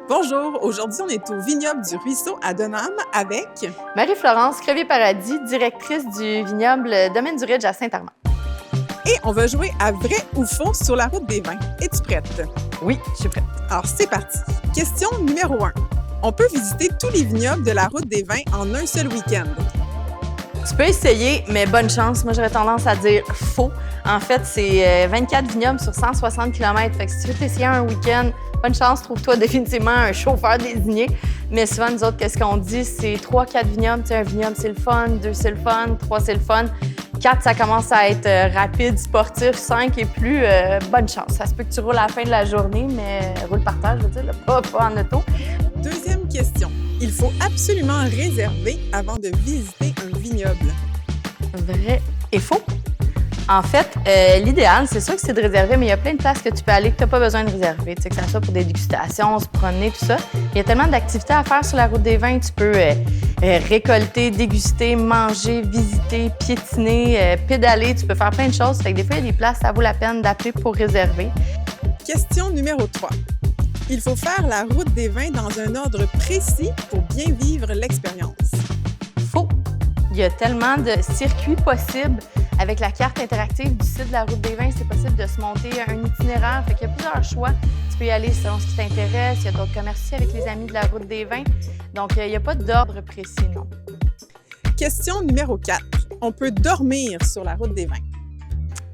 Bonjour, aujourd'hui on est au vignoble du Ruisseau à Donham avec... Marie-Florence Crevier-Paradis, directrice du vignoble Domaine du Ridge à Saint-Armand. Et on va jouer à vrai ou faux sur la route des vins. Es-tu prête? Oui, je suis prête. Alors c'est parti. Question numéro 1. On peut visiter tous les vignobles de la route des vins en un seul week-end. Tu peux essayer, mais bonne chance. Moi, j'aurais tendance à dire faux. En fait, c'est 24 vignobles sur 160 km. Fait que si tu veux t'essayer un week-end, bonne chance, trouve-toi définitivement un chauffeur désigné. Mais souvent, nous autres, qu'est-ce qu'on dit? C'est 3-4 vignobles. Tu sais, un vignoble, c'est le fun. 2, c'est le fun. 3, c'est le fun. 4, ça commence à être rapide, sportif. 5 et plus, bonne chance. Ça se peut que tu roules à la fin de la journée, mais roule par terre, je veux dire, là, pas en auto. Deuxième question. Il faut absolument réserver avant de visiter un vignoble. Vrai et faux? En fait, l'idéal, c'est sûr que c'est de réserver, mais il y a plein de places que tu peux aller que tu n'as pas besoin de réserver. Tu sais, que ça soit pour des dégustations, se promener, tout ça. Il y a tellement d'activités à faire sur la route des vins. Tu peux récolter, déguster, manger, visiter, piétiner, pédaler. Tu peux faire plein de choses. Fait que des fois, il y a des places, ça vaut la peine d'appeler pour réserver. Question numéro 3. Il faut faire la route des vins dans un ordre précis pour bien vivre l'expérience. Faux. Il y a tellement de circuits possibles. Avec la carte interactive du site de la route des vins, c'est possible de se monter un itinéraire. Fait qu'il y a plusieurs choix. Tu peux y aller selon ce qui t'intéresse. Il y a d'autres commerces avec les amis de la route des vins. Donc, il n'y a pas d'ordre précis, non. Question numéro 4. On peut dormir sur la route des vins.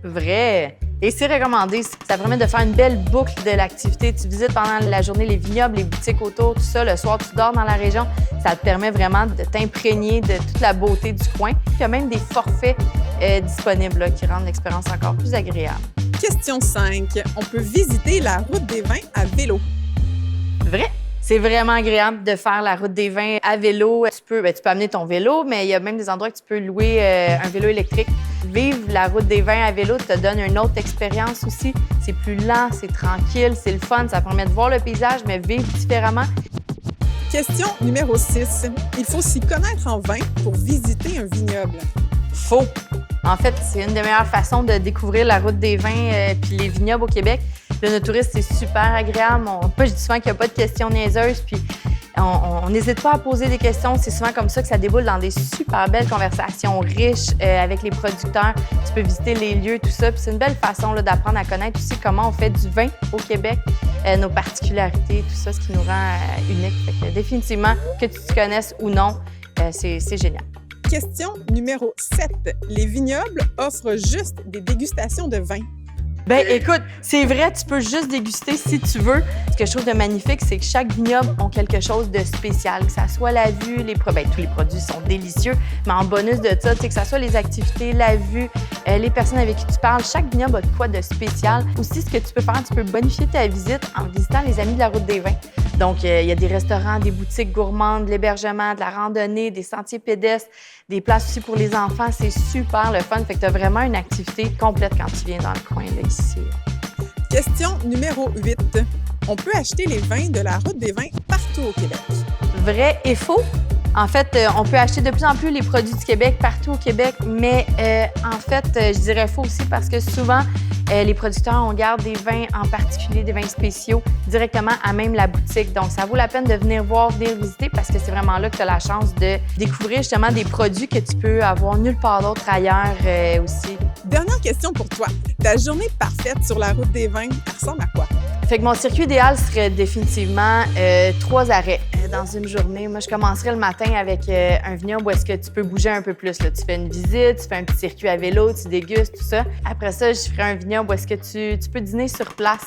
Vrai. Et c'est recommandé. Ça permet de faire une belle boucle de l'activité. Tu visites pendant la journée les vignobles, les boutiques autour, tout ça. Le soir, tu dors dans la région. Ça te permet vraiment de t'imprégner de toute la beauté du coin. Il y a même des forfaits disponibles là, qui rendent l'expérience encore plus agréable. Question 5. On peut visiter la route des vins à vélo. Vrai. C'est vraiment agréable de faire la route des vins à vélo. Tu peux amener ton vélo, mais il y a même des endroits que tu peux louer un vélo électrique. Vivre la route des vins à vélo te donne une autre expérience aussi. C'est plus lent, c'est tranquille, c'est le fun. Ça permet de voir le paysage, mais vivre différemment. Question numéro 6. Il faut s'y connaître en vin pour visiter un vignoble. Faux. En fait, c'est une des meilleures façons de découvrir la route des vins puis les vignobles au Québec. Le no-touriste, c'est super agréable. Je dis souvent qu'il n'y a pas de questions niaiseuses, puis on n'hésite pas à poser des questions. C'est souvent comme ça que ça déboule dans des super belles conversations riches avec les producteurs. Tu peux visiter les lieux, tout ça. Puis c'est une belle façon là, d'apprendre à connaître aussi comment on fait du vin au Québec, nos particularités, tout ça, ce qui nous rend unique. Fait que, définitivement, que tu te connaisses ou non, c'est génial. Question numéro 7. Les vignobles offrent juste des dégustations de vin. Bien, écoute, c'est vrai, tu peux juste déguster si tu veux. Ce que je trouve de magnifique, c'est que chaque vignoble a quelque chose de spécial. Que ça soit la vue, tous les produits sont délicieux, mais en bonus de ça, que ça soit les activités, la vue, les personnes avec qui tu parles, chaque vignoble a de quoi de spécial. Aussi, ce que tu peux faire, tu peux bonifier ta visite en visitant les Amis de la route des vins. Donc, il y a des restaurants, des boutiques gourmandes, de l'hébergement, de la randonnée, des sentiers pédestres, des places aussi pour les enfants. C'est super le fun. Fait que tu as vraiment une activité complète quand tu viens dans le coin, là, ici. Question numéro 8. On peut acheter les vins de la route des vins partout au Québec. Vrai et faux. En fait, on peut acheter de plus en plus les produits du Québec partout au Québec, mais en fait, je dirais faux aussi parce que souvent, les producteurs, on garde des vins, en particulier des vins spéciaux, directement à même la boutique. Donc, ça vaut la peine de venir voir, venir visiter parce que c'est vraiment là que tu as la chance de découvrir justement des produits que tu peux avoir nulle part d'autre ailleurs aussi. Dernière question pour toi. Ta journée parfaite sur la route des vins, elle ressemble à quoi? Fait que mon circuit idéal serait définitivement 3 arrêts dans une journée. Moi, je commencerais le matin avec un vignoble où est-ce que tu peux bouger un peu plus. Là. Tu fais une visite, tu fais un petit circuit à vélo, tu dégustes, tout ça. Après ça, je ferais un vignoble où est-ce que tu peux dîner sur place,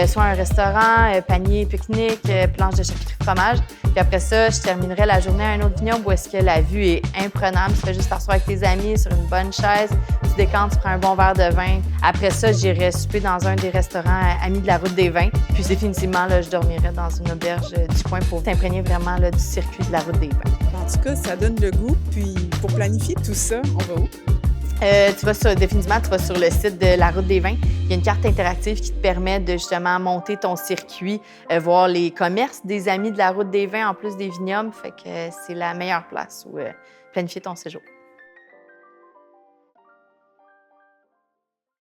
soit un restaurant, panier, pique-nique, planche de charcuterie fromage. Puis après ça, je terminerais la journée à un autre vignoble où est-ce que la vue est imprenable. Tu fais juste t'asseoir avec tes amis sur une bonne chaise, tu décantes, tu prends un bon verre de vin. Après ça, j'irais souper dans un des restaurants Amis de la route des vins. Puis définitivement, là, je dormirais dans une auberge du coin pour t'imprégner vraiment là, du circuit de la route des vins. En tout cas, ça donne le goût. Puis pour planifier tout ça, on va où? Définitivement, tu vas sur le site de la Route des vins. Il y a une carte interactive qui te permet de justement monter ton circuit, voir les commerces des Amis de la Route des vins en plus des vignobles. Fait que c'est la meilleure place où planifier ton séjour.